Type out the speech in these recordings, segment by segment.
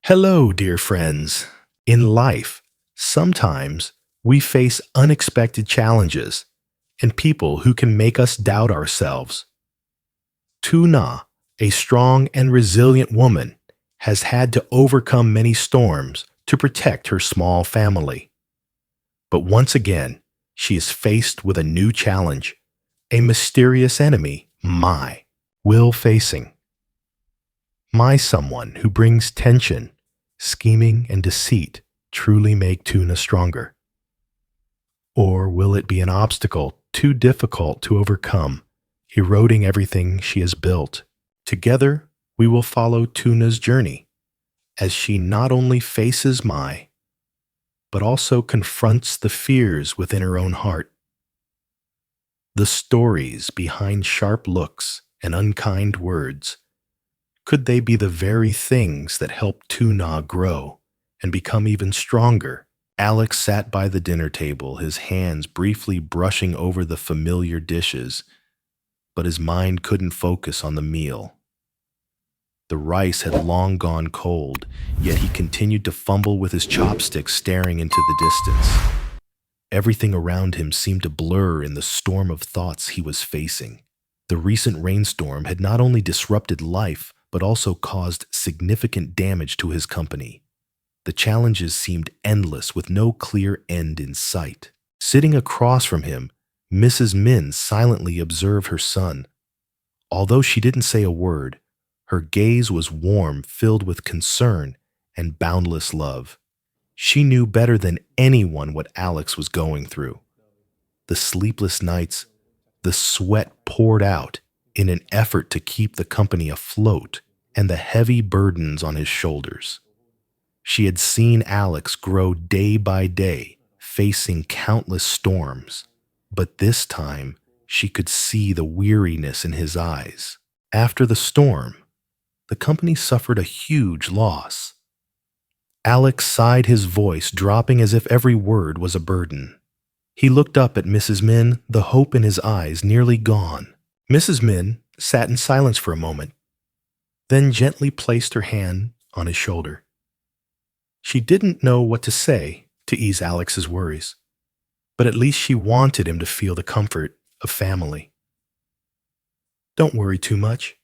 Hello, dear friends. In life, sometimes we face unexpected challenges and people who can make us doubt ourselves. Tuna, a strong and resilient woman, has had to overcome many storms to protect her small family. But once again, she is faced with a new challenge, a mysterious enemy, will facing. Someone who brings tension, scheming, and deceit truly make Tuna stronger? Or will it be an obstacle too difficult to overcome, eroding everything she has built? Together, we will follow Tuna's journey as she not only faces but also confronts the fears within her own heart. The stories behind sharp looks and unkind words, could they be the very things that help Tuna grow and become even stronger? Alex sat by the dinner table, his hands briefly brushing over the familiar dishes, but his mind couldn't focus on the meal. The rice had long gone cold, yet he continued to fumble with his chopsticks, staring into the distance. Everything around him seemed to blur in the storm of thoughts he was facing. The recent rainstorm had not only disrupted life, but also caused significant damage to his company. The challenges seemed endless with no clear end in sight. Sitting across from him, Mrs. Min silently observed her son. Although she didn't say a word, her gaze was warm, filled with concern and boundless love. She knew better than anyone what Alex was going through. The sleepless nights, the sweat poured out in an effort to keep the company afloat, and the heavy burdens on his shoulders. She had seen Alex grow day by day, facing countless storms, but this time she could see the weariness in his eyes. After the storm, the company suffered a huge loss. Alex sighed, his voice dropping as if every word was a burden. He looked up at Mrs. Min, the hope in his eyes nearly gone. Mrs. Min sat in silence for a moment, then gently placed her hand on his shoulder. She didn't know what to say to ease Alex's worries, but at least she wanted him to feel the comfort of family. Don't worry too much.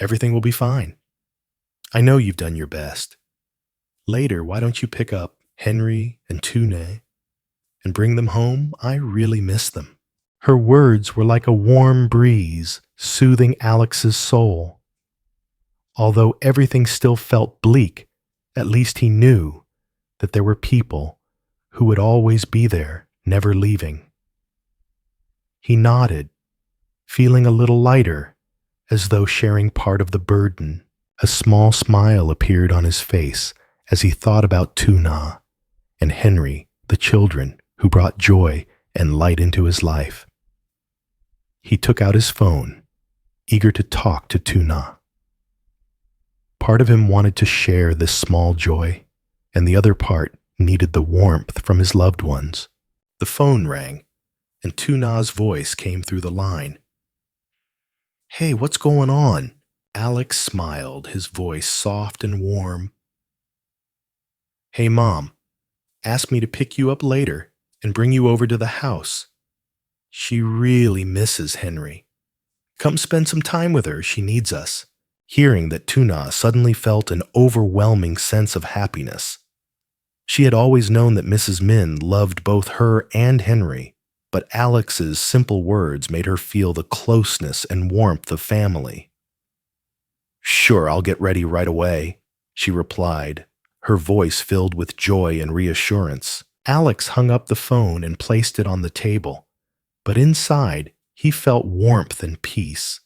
Everything will be fine. I know you've done your best. Later, why don't you pick up Henry and Tuna and bring them home? I really miss them. Her words were like a warm breeze, soothing Alex's soul. Although everything still felt bleak, at least he knew that there were people who would always be there, never leaving. He nodded, feeling a little lighter, as though sharing part of the burden. A small smile appeared on his face as he thought about Tuna and Henry, the children who brought joy and light into his life. He took out his phone, eager to talk to Tuna. Part of him wanted to share this small joy, and the other part needed the warmth from his loved ones. The phone rang, and Tuna's voice came through the line. Hey, what's going on? Alex smiled, his voice soft and warm. Hey, Mom, asked me to pick you up later and bring you over to the house. She really misses Henry. Come spend some time with her, she needs us. Hearing that, Tuna suddenly felt an overwhelming sense of happiness. She had always known that Mrs. Min loved both her and Henry, but Alex's simple words made her feel the closeness and warmth of family. Sure, I'll get ready right away, she replied, her voice filled with joy and reassurance. Alex hung up the phone and placed it on the table, but inside he felt warmth and peace.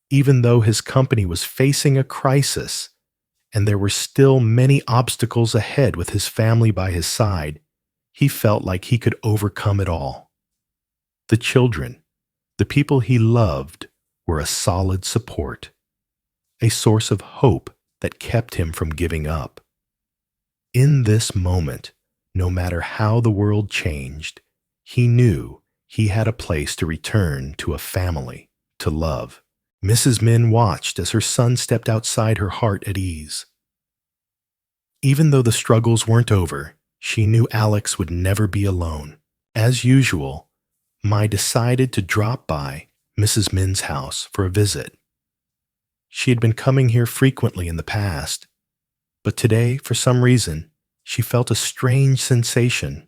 Even though his company was facing a crisis, and there were still many obstacles ahead with his family by his side, he felt like he could overcome it all. The children, the people he loved, were a solid support, a source of hope that kept him from giving up. In this moment, no matter how the world changed, he knew he had a place to return to, a family to love. Mrs. Min watched as her son stepped outside, her heart at ease. Even though the struggles weren't over, she knew Alex would never be alone. As usual, Mai decided to drop by Mrs. Min's house for a visit. She had been coming here frequently in the past, but today, for some reason, she felt a strange sensation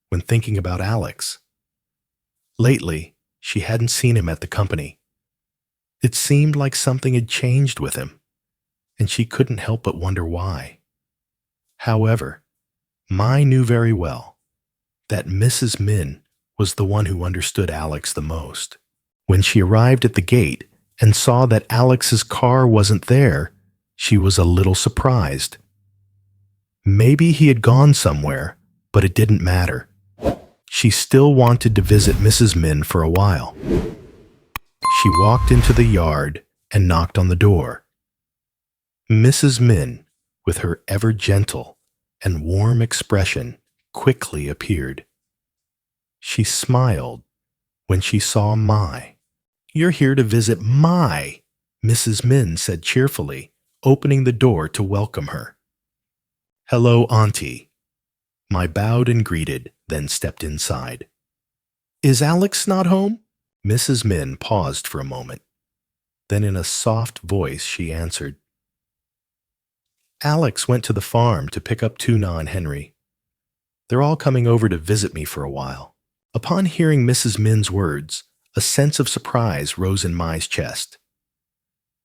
when thinking about Alex. Lately, she hadn't seen him at the company. It seemed like something had changed with him, and she couldn't help but wonder why. However, Mai knew very well that Mrs. Min was the one who understood Alex the most. When she arrived at the gate and saw that Alex's car wasn't there, she was a little surprised. Maybe he had gone somewhere, but it didn't matter. She still wanted to visit Mrs. Min for a while. She walked into the yard and knocked on the door. Mrs. Min, with her ever gentle and warm expression, quickly appeared. She smiled when she saw Mai. "You're here to visit Mai," Mrs. Min said cheerfully, opening the door to welcome her. "Hello, Auntie." Mai bowed and greeted, then stepped inside. "Is Alex not home?" Mrs. Min paused for a moment. Then in a soft voice she answered, "Alex went to the farm to pick up Tuna and Henry. They're all coming over to visit me for a while." Upon hearing Mrs. Min's words, a sense of surprise rose in Mai's chest.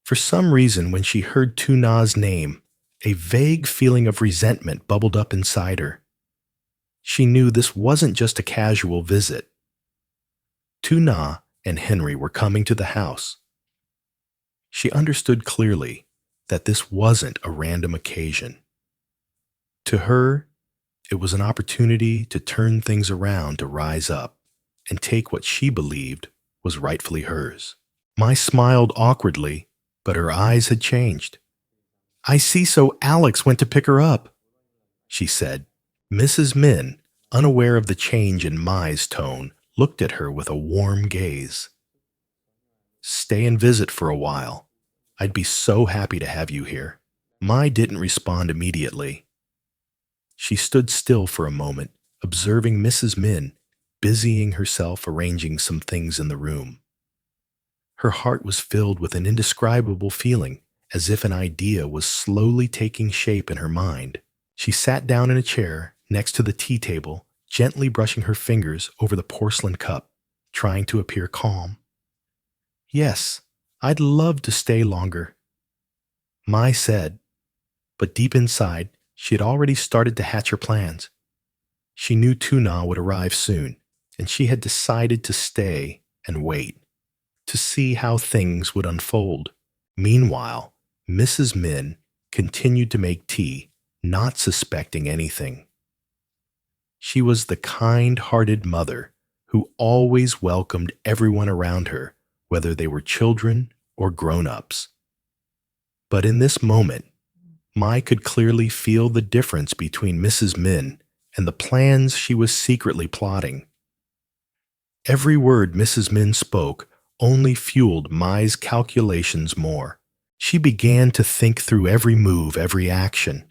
For some reason, when she heard Tuna's name, a vague feeling of resentment bubbled up inside her. She knew this wasn't just a casual visit. Tuna and Henry were coming to the house. She understood clearly that this wasn't a random occasion. To her, it was an opportunity to turn things around, to rise up and take what she believed was rightfully hers. Mai smiled awkwardly, but her eyes had changed. "I see, so Alex went to pick her up," she said. Mrs. Min, unaware of the change in Mai's tone, looked at her with a warm gaze. "Stay and visit for a while. I'd be so happy to have you here." Mai didn't respond immediately. She stood still for a moment, observing Mrs. Min busying herself arranging some things in the room. Her heart was filled with an indescribable feeling, as if an idea was slowly taking shape in her mind. She sat down in a chair next to the tea table, gently brushing her fingers over the porcelain cup, trying to appear calm. "Yes, I'd love to stay longer," Mai said, but deep inside, she had already started to hatch her plans. She knew Tuna would arrive soon, and she had decided to stay and wait, to see how things would unfold. Meanwhile, Mrs. Min continued to make tea, not suspecting anything. She was the kind-hearted mother who always welcomed everyone around her, whether they were children or grown-ups. But in this moment, Mai could clearly feel the difference between Mrs. Min and the plans she was secretly plotting. Every word Mrs. Min spoke only fueled Mai's calculations more. She began to think through every move, every action.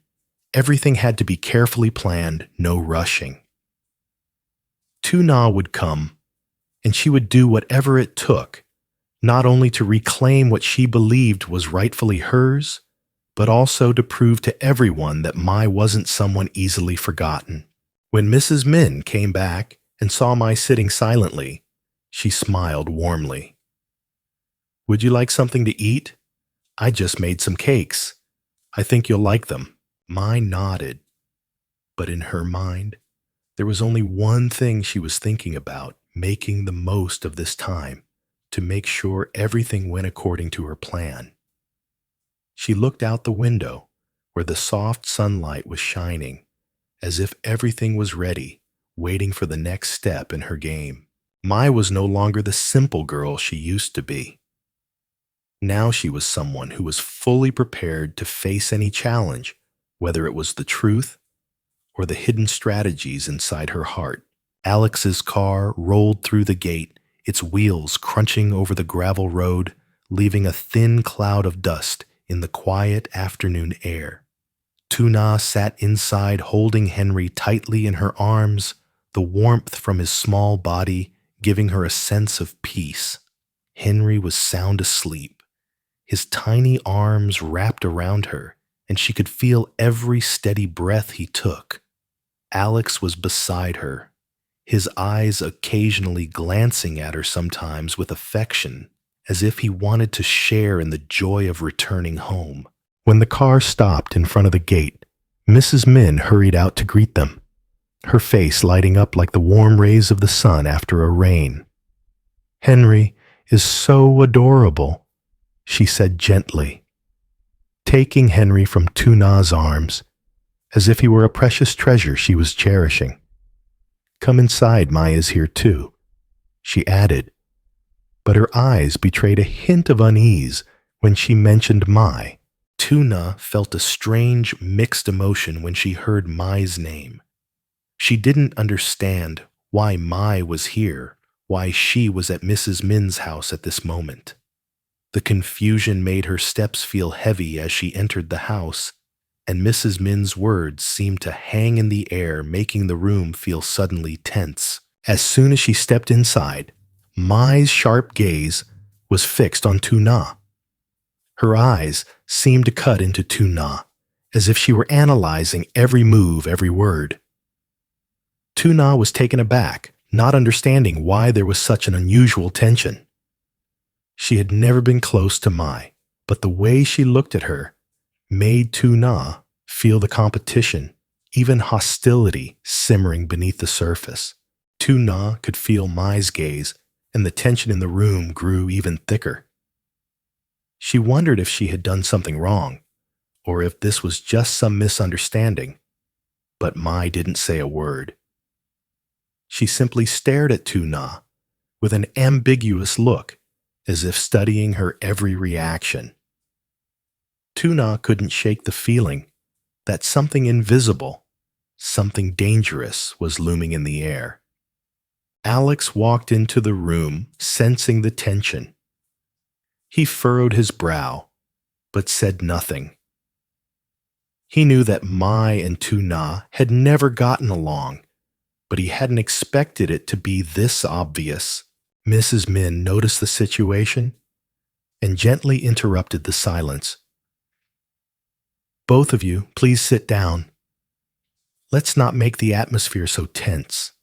Everything had to be carefully planned, no rushing. Tuna would come, and she would do whatever it took, not only to reclaim what she believed was rightfully hers, but also to prove to everyone that Mai wasn't someone easily forgotten. When Mrs. Min came back and saw Mai sitting silently, she smiled warmly. "Would you like something to eat? I just made some cakes. I think you'll like them." Mai nodded, but in her mind, there was only one thing she was thinking about: making the most of this time to make sure everything went according to her plan. She looked out the window where the soft sunlight was shining, as if everything was ready, waiting for the next step in her game. Mai was no longer the simple girl she used to be. Now she was someone who was fully prepared to face any challenge, whether it was the truth or the hidden strategies inside her heart. Alex's car rolled through the gate, its wheels crunching over the gravel road, leaving a thin cloud of dust in the quiet afternoon air. Tuna sat inside holding Henry tightly in her arms, the warmth from his small body giving her a sense of peace. Henry was sound asleep, his tiny arms wrapped around her, and she could feel every steady breath he took. Alex was beside her, his eyes occasionally glancing at her sometimes with affection, as if he wanted to share in the joy of returning home. When the car stopped in front of the gate, Mrs. Min hurried out to greet them, her face lighting up like the warm rays of the sun after a rain. "Henry is so adorable," she said gently, taking Henry from Tuna's arms, as if he were a precious treasure she was cherishing. "Come inside, Maya's here too," she added, but her eyes betrayed a hint of unease when she mentioned Mai. Tuna felt a strange mixed emotion when she heard Mai's name. She didn't understand why Mai was here, why she was at Mrs. Min's house at this moment. The confusion made her steps feel heavy as she entered the house, and Mrs. Min's words seemed to hang in the air, making the room feel suddenly tense. As soon as she stepped inside, Mai's sharp gaze was fixed on Tuna. Her eyes seemed to cut into Tuna, as if she were analyzing every move, every word. Tuna was taken aback, not understanding why there was such an unusual tension. She had never been close to Mai, but the way she looked at her made Tuna feel the competition, even hostility, simmering beneath the surface. Tuna could feel Mai's gaze, and the tension in the room grew even thicker. She wondered if she had done something wrong, or if this was just some misunderstanding, but Mai didn't say a word. She simply stared at Tuna with an ambiguous look, as if studying her every reaction. Tuna couldn't shake the feeling that something invisible, something dangerous was looming in the air. Alex walked into the room, sensing the tension. He furrowed his brow, but said nothing. He knew that Mai and Tuna had never gotten along, but he hadn't expected it to be this obvious. Mrs. Min noticed the situation and gently interrupted the silence. "Both of you, please sit down. Let's not make the atmosphere so tense.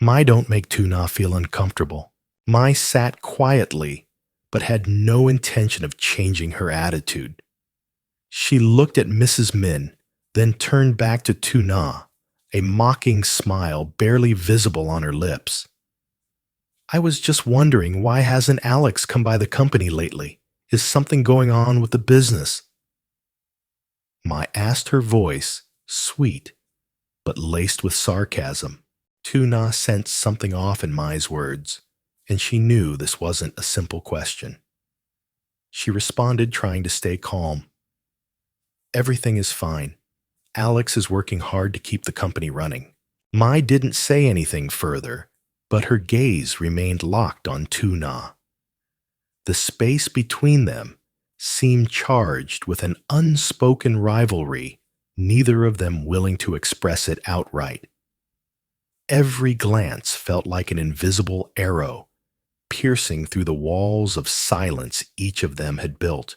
Mai don't make Tuna feel uncomfortable." Mai sat quietly, but had no intention of changing her attitude. She looked at Mrs. Min, then turned back to Tuna, a mocking smile barely visible on her lips. "I was just wondering, why hasn't Alex come by the company lately? Is something going on with the business?" Mai asked, her voice sweet, but laced with sarcasm. Tuna sensed something off in Mai's words, and she knew this wasn't a simple question. She responded, trying to stay calm. "Everything is fine. Alex is working hard to keep the company running." Mai didn't say anything further, but her gaze remained locked on Tuna. The space between them seemed charged with an unspoken rivalry, neither of them willing to express it outright. Every glance felt like an invisible arrow, piercing through the walls of silence each of them had built.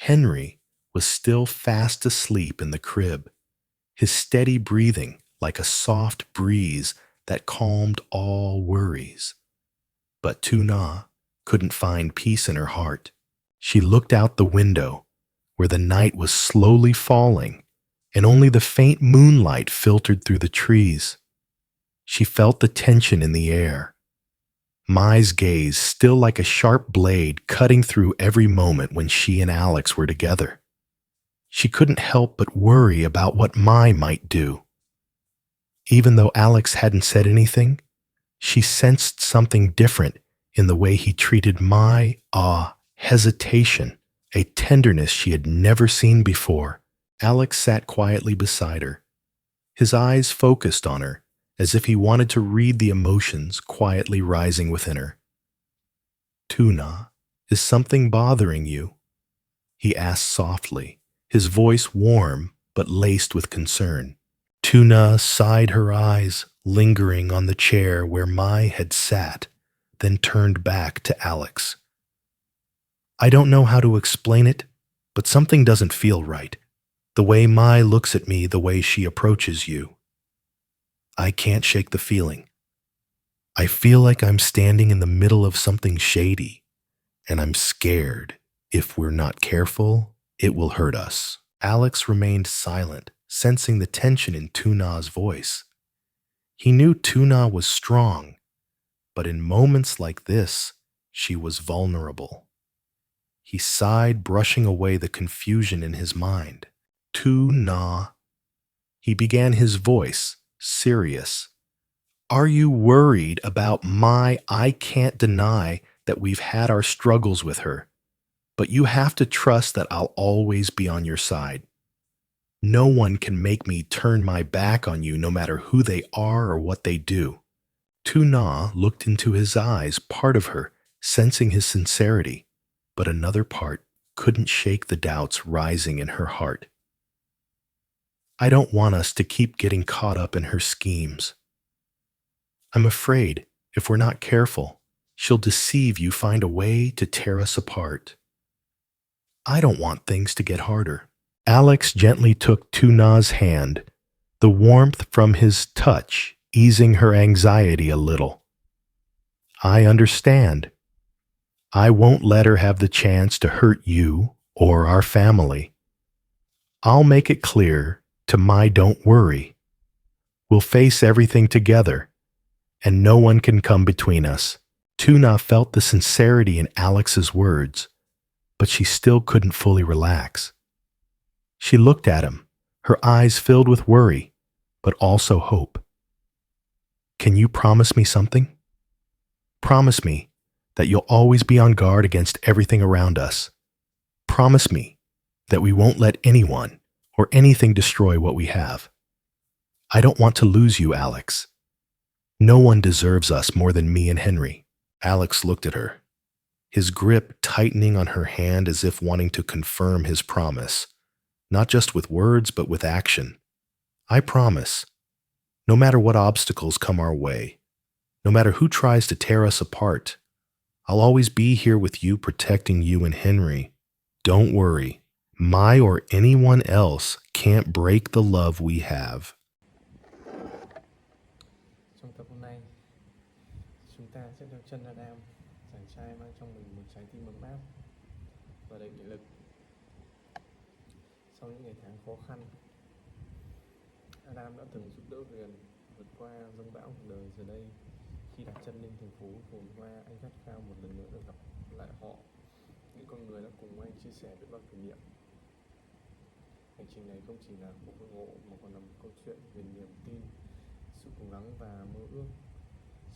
Henry was still fast asleep in the crib, his steady breathing like a soft breeze that calmed all worries. But Tuna couldn't find peace in her heart. She looked out the window, where the night was slowly falling, and only the faint moonlight filtered through the trees. She felt the tension in the air. Mai's gaze still like a sharp blade cutting through every moment when she and Alex were together. She couldn't help but worry about what Mai might do. Even though Alex hadn't said anything, she sensed something different in the way he treated Mai, hesitation, a tenderness she had never seen before. Alex sat quietly beside her, his eyes focused on her, as if he wanted to read the emotions quietly rising within her. "Tuna, is something bothering you?" he asked softly, his voice warm but laced with concern. Tuna sighed her eyes, lingering on the chair where Mai had sat, then turned back to Alex. I don't know how to explain it, but something doesn't feel right. The way Mai looks at me, the way she approaches you. I can't shake the feeling. I feel like I'm standing in the middle of something shady, and I'm scared. If we're not careful, it will hurt us. Alex remained silent, sensing the tension in Tuna's voice. He knew Tuna was strong, but in moments like this, she was vulnerable. He sighed, brushing away the confusion in his mind. Tuna. He began, his voice serious. Are you worried about I can't deny that we've had our struggles with her, but you have to trust that I'll always be on your side. No one can make me turn my back on you, no matter who they are or what they do. Tuna looked into his eyes, part of her sensing his sincerity, but another part couldn't shake the doubts rising in her heart. I don't want us to keep getting caught up in her schemes. I'm afraid, if we're not careful, she'll deceive you, find a way to tear us apart. I don't want things to get harder. Alex gently took Tuna's hand, the warmth from his touch easing her anxiety a little. I understand. I won't let her have the chance to hurt you or our family. I'll make it clear to Mai, don't worry. We'll face everything together, and no one can come between us. Tuna felt the sincerity in Alex's words, but she still couldn't fully relax. She looked at him, her eyes filled with worry, but also hope. Can you promise me something? Promise me that you'll always be on guard against everything around us. Promise me that we won't let anyone or anything destroy what we have. I don't want to lose you, Alex. No one deserves us more than me and Henry. Alex looked at her, his grip tightening on her hand as if wanting to confirm his promise, not just with words but with action. I promise, no matter what obstacles come our way, no matter who tries to tear us apart, I'll always be here with you, protecting you and Henry. Don't worry, Mai or anyone else can't break the love we have. Trong tập hôm nay, chúng ta sẽ theo chân Adam, chàng trai mang trong mình một trái tim ấm áp và đầy nghị lực. Sau những ngày tháng khó khăn, Adam đã từng giúp đỡ Huyen vượt qua dông bão cuộc đời. Giờ đây, khi đặt chân lên thành phố phồn hoa, anh khát khao một lần nữa được gặp lại họ, những con người đã cùng anh chia sẻ biết bao kỷ niệm. Hành trình này không chỉ là cuộc hội ngộ mà còn là một câu chuyện về niềm tin, sự cố gắng và mơ ước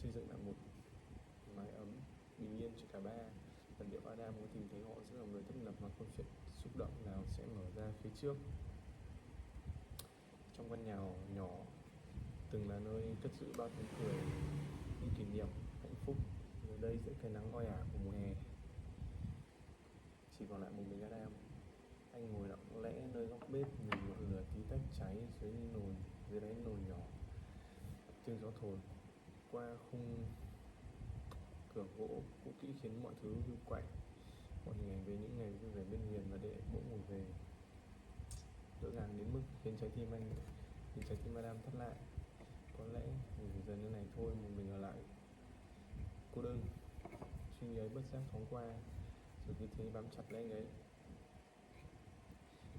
xây dựng lại một mái ấm bình yên cho cả ba. Lần điệu Adam có tìm thấy họ sẽ là người tấp nập và câu chuyện xúc động nào sẽ mở ra phía trước. Trong căn nhà nhỏ từng là nơi cất giữ bao tiếng cười, những kỷ niệm hạnh phúc, giờ đây giữa cái nắng oi ả của mùa hè, chỉ còn lại một mình Adam. Anh ngồi lặng lẽ nơi góc bếp, nhìn ngọn lửa tí tách cháy dưới đáy nồi nhỏ. Tiếng gió thổi qua khung cửa gỗ cũ kỹ khiến mọi thứ hiu quạnh. Mọi hình ảnh về những ngày vui vẻ bên Huyền và đệ bỗng ngồi về, đỡ ngàng đến mức khiến trái tim Adam thắt lại. Có lẽ vì dần như này thôi một mình ở lại cô đơn. Suy nghĩ ấy bất giác thoáng qua, rồi cứ thế bám chặt lấy anh ấy.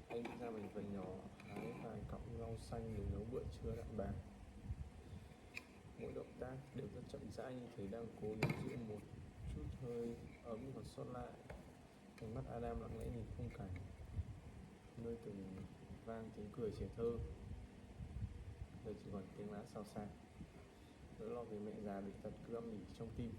Anh đi ra mảnh vườn nhỏ, hái vài cọng rau xanh để nấu bữa trưa đạm bạc. Mỗi động tác đều rất chậm rãi, như thể đang cố níu giữ một chút hơi ấm còn sót lại. Ánh mắt Adam lặng lẽ nhìn khung cảnh, nơi từng vang tiếng cười trẻ thơ, giờ chỉ còn tiếng lá xào xạc. Nỗi lo về mẹ già bệnh tật cứ âm ỉ trong tim.